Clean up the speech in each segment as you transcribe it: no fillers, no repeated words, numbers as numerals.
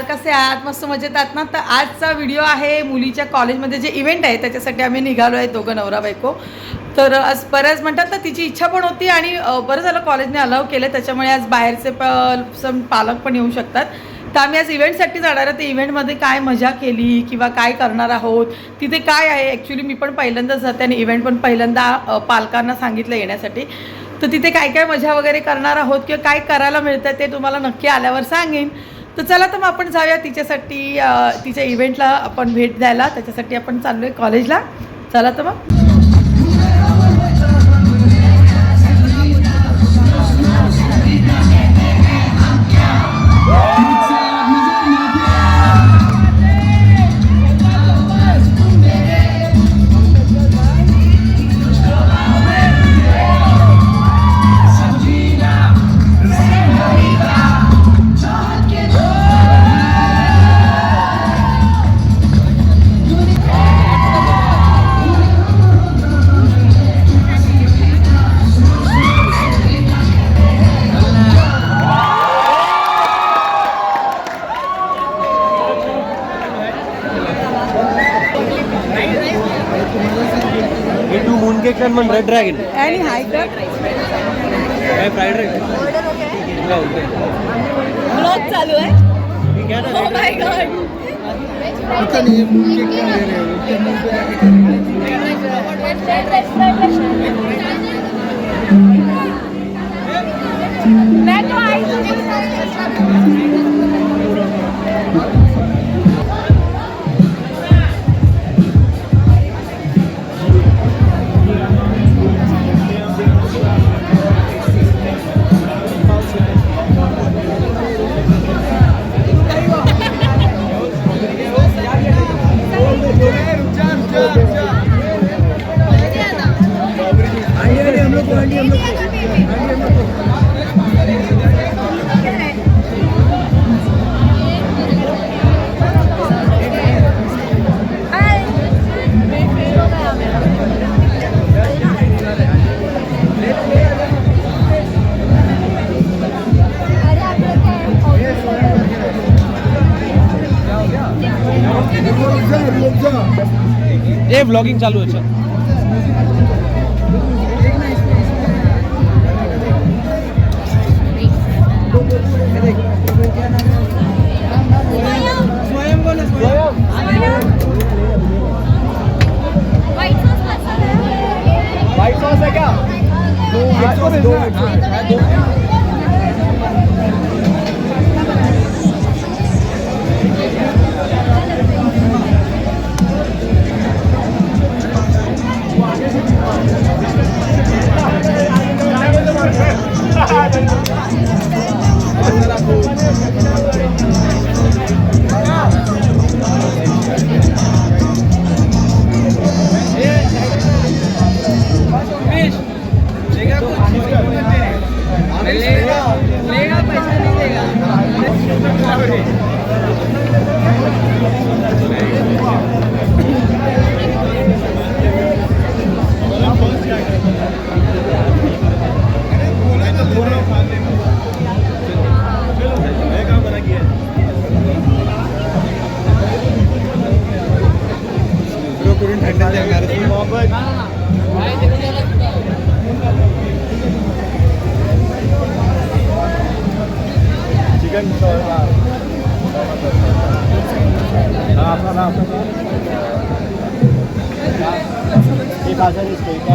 नमस्कार, कसे आहात? मस्त मजेत आहात ना? तर आजचा व्हिडिओ आहे मुलीच्या कॉलेजमध्ये जे इव्हेंट आहे त्याच्यासाठी आम्ही निघालो आहे दोघं नवरा बायको. तर आज बऱ्याच म्हणतात ना तिची इच्छा पण होती आणि बरं झालं कॉलेजने अलाव केलं, त्याच्यामुळे आज बाहेरचे पालक पण येऊ शकतात. तर आम्ही आज इव्हेंटसाठी जाणार आहे. ते इव्हेंटमध्ये काय मजा केली किंवा काय करणार आहोत, तिथे काय आहे. ॲक्च्युली मी पण पहिल्यांदाच जाते आणि इव्हेंट पण पहिल्यांदा पालकांना सांगितलं येण्यासाठी. तर तिथे काय काय मजा वगैरे करणार आहोत किंवा काय करायला मिळतं ते तुम्हाला नक्की आल्यावर सांगेन. तर चला तर मग आपण जाऊया तिच्यासाठी, तिच्या इव्हेंटला आपण भेट द्यायला. त्याच्यासाठी आपण चाललो आहे कॉलेजला. चला तर मग. रेड ड्रैगन आणि हाय कर फ्राइड राइस ब्लॉग चालू आहे. Oh my God. पता नहीं मून केक क्या ले रहे हो उसके मुंह पे मैं तो आई ये व्लॉगिंग चालू है. व्हाइट सॉस है क्या?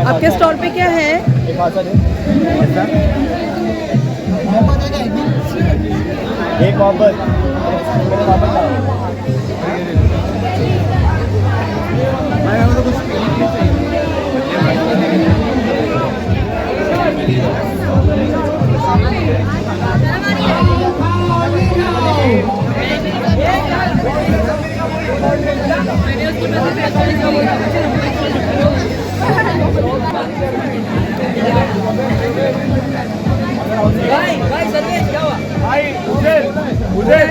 आपके स्टॉल पे क्या है? एक मोहब्बत भाई सर्वेश क्या हुआ? उधर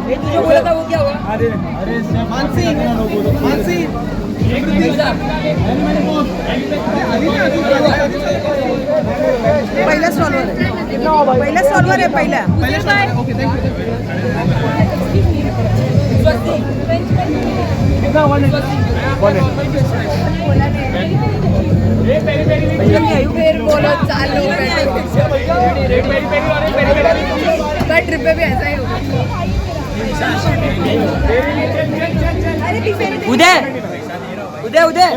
ये तुझे बोला था वो क्या हुआ? अरे मानसी पहिल्या स्टॉलवर आहे. कितना हुआ भाई? पहिल्या स्टॉलवर आहे पहिल्या. कितना 180 फिर बोलो चालू ट्रिप पे भी ऐसा ही होगा. उद्या उद्या उद्या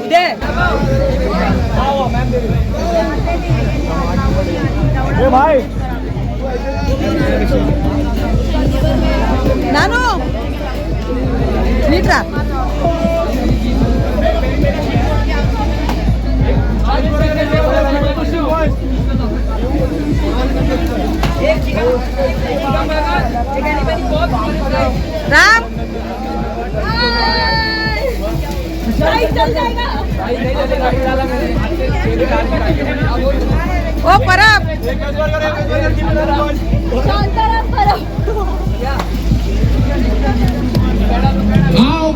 उद्या ए भाई नानो नीट राहा. राम ओ परब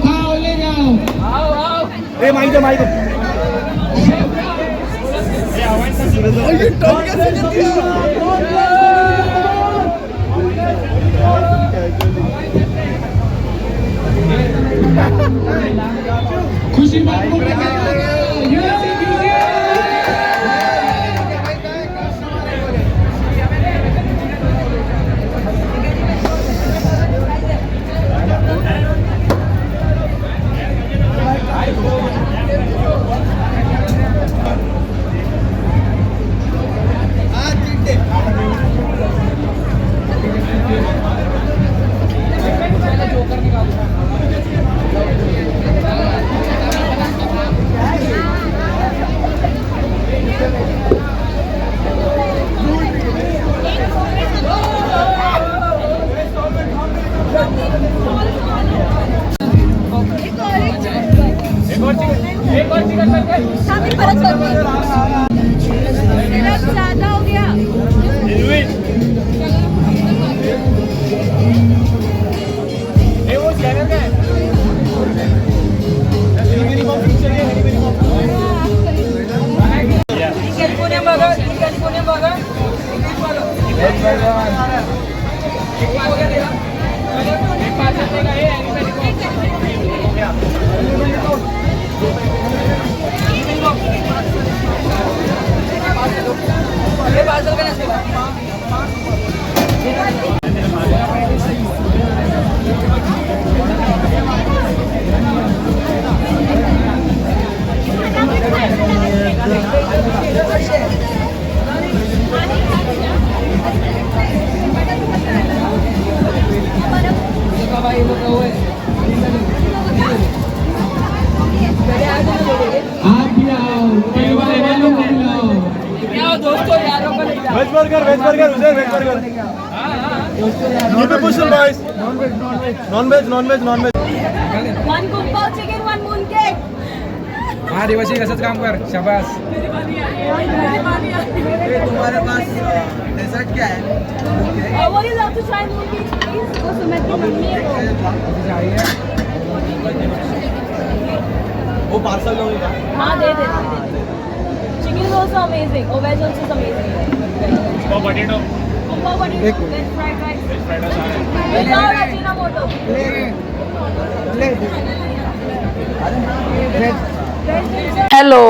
खाओ ले जाओ. ए माहिती माहिती खुशी बात ज्यादा हो गया. वो स्कैनर का है वेज बर्गर उधर वेज बर्गर ये पे push boys non veg One kung pao chicken, one mooncake. हाँ दिवसी असंच काम कर शाबास. तुम्हारे पास डेजर्ट क्या है? Would you love to try mooncake, please? वो सुमित की मम्मी है वो पार्सल लोगे क्या? हाँ दे दे. Chicken is also amazing. Oh, veg also is amazing. Potato Kung pao what do you do? Veg fried rice. Without Ajinomoto. Hello.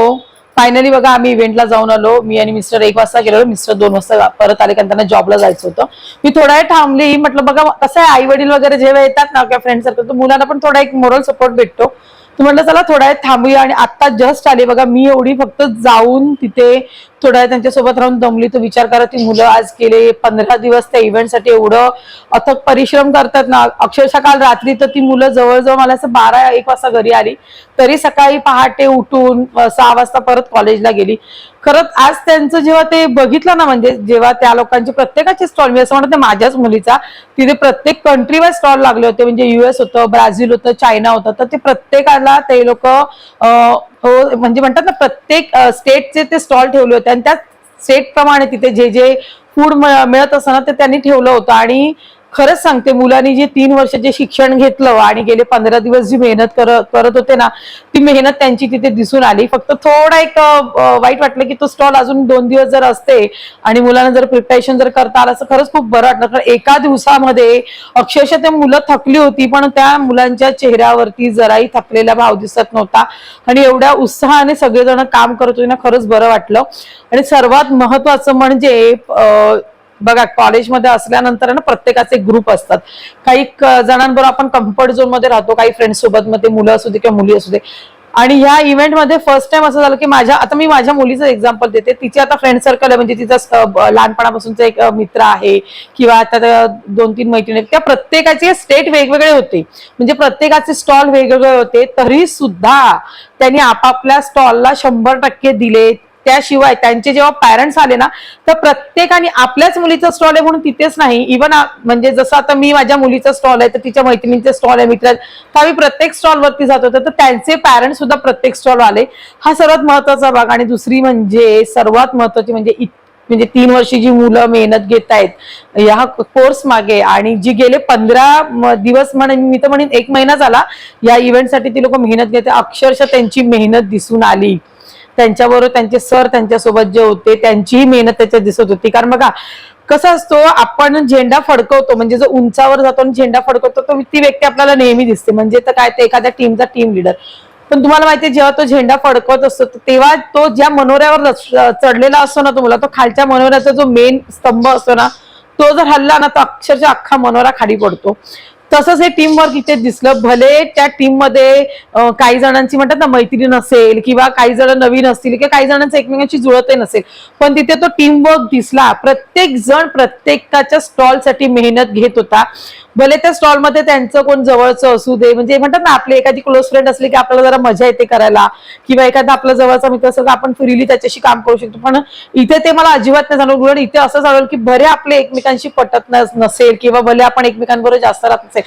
Finally बघा आम्ही इव्हेंटला जाऊन आलो. मी आणि मिस्टर 1 वाजता गेलो, मिस्टर 2 वाजता परत आले, कारण त्यांना जॉबला जायचं होतं. मी थोडा वेळ थांबली, म्हटलं बघा कसं आहे, आई वडील वगैरे जेव्हा येतात ना किंवा फ्रेंड सर्कल, तर मुलांना पण थोडा एक मोरल सपोर्ट भेटतो. तर म्हटलं चला थोडा वेळ थांबूया. आणि आता जस्ट आले बघा. मी एवढी फक्त जाऊन तिथे थोड्या वेळ त्यांच्यासोबत राहून दमली. तो विचार करा, ती मुलं आज गेले 15 दिवस त्या इव्हेंटसाठी एवढं अथक परिश्रम करतात ना. अक्षरशः काल रात्री तर ती मुलं जवळजवळ मला असं 12-1 वाजता घरी आली, तरी सकाळी पहाटे उठून 6 वाजता परत कॉलेजला गेली. खरंच आज त्यांचं जेव्हा ते बघितलं ना, म्हणजे जेव्हा त्या लोकांचे प्रत्येकाचे स्टॉल, मी असं म्हणत माझ्याच मुलीचा तिथे प्रत्येक कंट्री वाईज स्टॉल लागले होते. म्हणजे US होतं, ब्राझील होतं, चायना होतं. तर ते प्रत्येकाला ते लोक म्हणजे म्हणतात ना, प्रत्येक स्टेटचे ते स्टॉल ठेवले होते आणि त्या स्टेट प्रमाणे तिथे जे जे फूड मिळत असतं ना ते त्यांनी ठेवलं होतं. आणि खरंच सांगते, मुलांनी जे 3 वर्ष जे शिक्षण घेतलं आणि गेले 15 दिवस जी मेहनत करत होते ना, ती मेहनत त्यांची तिथे दिसून आली. फक्त थोडा एक वाईट वाटलं की तो स्टॉल अजून 2 दिवस जर असते आणि मुलांना जर प्रिपरेशन जर करता आलं असं खरंच खूप बरं वाटलं. कारण एका दिवसामध्ये अक्षरशः ते मुलं थकली होती, पण त्या मुलांच्या चेहऱ्यावरती जराही थकलेला भाव दिसत नव्हता आणि एवढ्या उत्साहाने सगळेजण काम करत होते ना, खरंच बरं वाटलं. आणि सर्वात महत्वाचं म्हणजे बघा, कॉलेजमध्ये असल्यानंतर ना प्रत्येकाचे ग्रुप असतात. काही जणांबरोबर आपण कम्फर्ट झोन मध्ये राहतो, काही फ्रेंड्स सोबत, मध्ये मुलं असू दे किंवा मुली असू दे. आणि ह्या इव्हेंट मध्ये फर्स्ट टाइम असं झालं की मी माझ्या मुलीचं एक्झाम्पल देते. तिची आता फ्रेंड सर्कल आहे, म्हणजे तिचा लहानपणापासूनचा एक मित्र आहे किंवा आता 2-3 मैत्रिणी, त्या प्रत्येकाचे स्टेट वेगवेगळे होते, म्हणजे प्रत्येकाचे स्टॉल वेगवेगळे होते. तरी सुद्धा त्यांनी आपापल्या स्टॉलला 100% दिले. त्याशिवाय त्यांचे जेव्हा पॅरेंट्स आले ना, तर प्रत्येकाने आपल्याच मुलीचा स्टॉल आहे म्हणून तिथेच नाही, इव्हन म्हणजे जसं आता मी माझ्या मुलीचा स्टॉल आहे तर तिच्या मैत्रिणींचे स्टॉल आहे, मित्र, तर आम्ही प्रत्येक स्टॉल वरती जात होतो, तर त्यांचे पॅरेंट्स सुद्धा प्रत्येक स्टॉल आले. हा सर्वात महत्वाचा भाग. आणि दुसरी म्हणजे सर्वात महत्वाची म्हणजे 3 वर्षी जी मुलं मेहनत घेत आहेत या कोर्स मागे, आणि जी गेले 15 दिवस मी तर म्हणेन 1 महिना झाला या इव्हेंटसाठी ती लोक मेहनत घेते. अक्षरशः त्यांची मेहनत दिसून आली. त्यांच्याबरोबर त्यांचे सर त्यांच्यासोबत जे होते त्यांचीही मेहनत त्याच्यात दिसत होती. कारण बघा कसं असतो, आपण झेंडा फडकवतो, म्हणजे जो उंचावर जातो आणि झेंडा फडकवतो तो ती व्यक्ती आपल्याला नेहमी दिसते, म्हणजे तर काय ते एखाद्या टीमचा टीम लीडर. पण तुम्हाला माहितीये, जेव्हा तो झेंडा फडकवत असतो तेव्हा तो ज्या मनोऱ्यावर चढलेला असतो ना तो मुला, तो खालच्या मनोऱ्याचा जो मेन स्तंभ असतो ना, तो जर हल्ला ना तर अक्षरशः अख्खा मनोरा खाली पडतो. तसंच हे टीम वर्क इथे दिसलं. भले त्या टीम मध्ये काही जणांची म्हणतात ना मैत्री नसेल किंवा काही जण नवीन असतील किंवा काही जणांचं एकमेकांची जुळतही नसेल, पण तिथे तो टीम वर्क दिसला. प्रत्येक जण प्रत्येकाच्या स्टॉल साठी मेहनत घेत होता. भले त्या स्टॉल मध्ये त्यांचं कोण जवळचं असू दे, म्हणजे म्हणतात ना आपली एखादी क्लोज फ्रेंड असली की आपल्याला जरा मजा येते करायला, किंवा एखादा आपला जवळचा मित्र असं आपण फ्रीली त्याच्याशी काम करू शकतो. पण इथे ते मला अजिबात नाही जाणवलं. उलट इथे असं जाणवलं की भले आपले एकमेकांशी पटत नसेल किंवा भले आपण एकमेकांबरोबर जास्त राहत नसेल,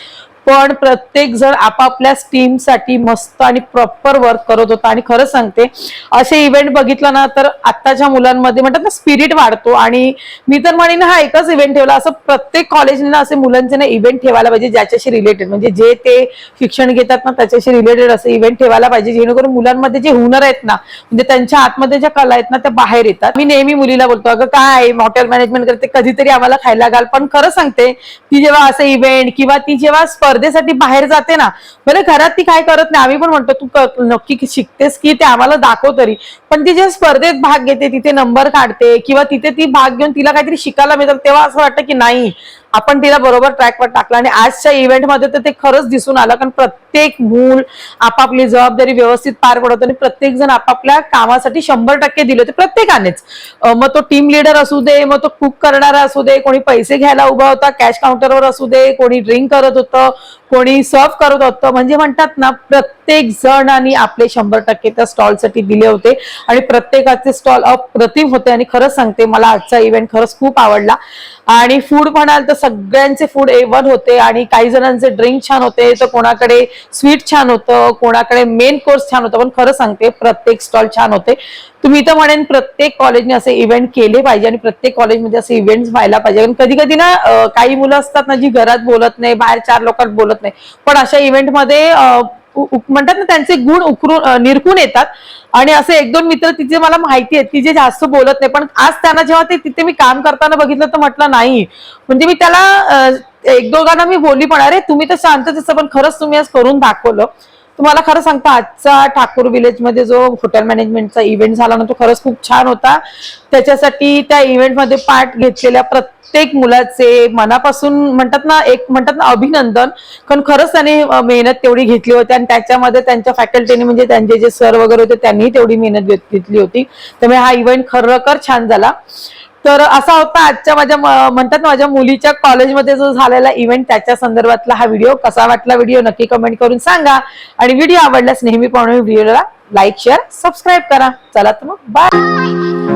पण प्रत्येक जण आपापल्या टीम साठी मस्त आणि प्रॉपर वर्क करत होता. आणि खरंच सांगते, असे इव्हेंट बघितलं ना तर आत्ताच्या मुलांमध्ये म्हणतात ना स्पिरिट वाढतो. आणि मी तर म्हणेन हा एकच इव्हेंट ठेवला, असं प्रत्येक कॉलेजने असे मुलांचे ना इव्हेंट ठेवायला पाहिजे ज्याच्याशी रिलेटेड, म्हणजे जे ते शिक्षण घेतात ना त्याच्याशी रिलेटेड असे इव्हेंट ठेवायला पाहिजे, जेणेकरून मुलांमध्ये जे हुनर आहेत ना, म्हणजे त्यांच्या आतमध्ये ज्या कला आहेत ना त्या बाहेर येतात. मी नेहमी मुलीला बोलतो, अगं काय हॉटेल मॅनेजमेंट करते, कधीतरी आम्हाला खायला घाल. पण खरं सांगते, ती जेव्हा असे इव्हेंट किंवा ती जेव्हा स्पर्धेसाठी बाहेर जाते ना, बरं घरात ती काय करत नाही, आम्ही पण म्हणतो तू नक्की शिकतेस की ते आम्हाला दाखव तरी, पण ती जेव्हा स्पर्धेत भाग घेते, तिथे नंबर काढते किंवा तिथे ती भाग घेऊन तिला काहीतरी शिकायला मिळतं, तेव्हा असं वाटतं की नाही आपण तिला बरोबर ट्रॅकवर टाकला. आणि आजच्या इव्हेंटमध्ये तर ते खरंच दिसून आलं, कारण प्रत्येक मूल आपापली जबाबदारी व्यवस्थित पार पडत आणि प्रत्येक जण आपापल्या कामासाठी 100% दिले होते प्रत्येकानेच. मग तो टीम लीडर असू दे, मग तो कुक करणारा असू दे, कोणी पैसे घ्यायला उभा होता कॅश काउंटरवर असू दे, कोणी ड्रिंक करत होतं, कोणी सर्व करत होतं, म्हणजे म्हणतात ना प्रत्येक जणांनी आपले 100% त्या स्टॉलसाठी दिले होते आणि प्रत्येकाचे स्टॉल अप्रतिम होते. आणि खरंच सांगते, मला आजचा इव्हेंट खरंच खूप आवडला. आणि फूड म्हणाल तर सगळ्यांचे फूड A1 होते, आणि काही जणांचे ड्रिंक छान होते, तर कोणाकडे स्वीट छान होतं, कोणाकडे मेन कोर्स छान होतं. पण खरं सांगते प्रत्येक स्टॉल छान होते. तुम्ही तर म्हणेन प्रत्येक कॉलेजने असे इव्हेंट केले पाहिजे आणि प्रत्येक कॉलेजमध्ये असे इव्हेंट्स व्हायला पाहिजे. कारण कधी कधी ना काही मुलं असतात ना जी घरात बोलत नाही, बाहेर 4 लोकांत बोलत नाही, पण अशा इव्हेंटमध्ये म्हणतात ना त्यांचे गुण निरखून येतात. आणि असे 1-2 मित्र तिचे मला माहिती आहेत की जे जास्त बोलत नाही, पण आज त्यांना जेव्हा ते तिथे मी काम करताना बघितलं तर म्हटलं नाही, म्हणजे मी त्याला 1-2 मी बोलली पण, अरे तुम्ही तर शांतच, पण खरंच तुम्ही आज करून दाखवलं. तुम्हाला खरं सांगतो, आजचा ठाकूर विलेज मध्ये जो हॉटेल मॅनेजमेंटचा इव्हेंट झाला ना तो खरंच खूप छान होता. त्याच्यासाठी त्या इव्हेंटमध्ये पार्ट घेतलेल्या प्रत्येक मुलाचे मनापासून म्हणतात ना अभिनंदन. कारण खरंच त्याने मेहनत तेवढी घेतली होती आणि त्याच्यामध्ये त्यांच्या फॅकल्टीने म्हणजे त्यांचे जे सर वगैरे होते त्यांनी तेवढी मेहनत घेतली होती. त्यामुळे हा इव्हेंट खरोखर छान झाला. तर असा होता आजच्या माझ्या मुलीच्या कॉलेजमध्ये जो झालेला इव्हेंट, त्याच्या संदर्भातला हा व्हिडिओ. कसा वाटला व्हिडिओ नक्की कमेंट करून सांगा. आणि व्हिडिओ आवडल्यास नेहमीप्रमाणे व्हिडिओला लाईक, शेअर, सबस्क्राईब करा. चला तर मग बाय.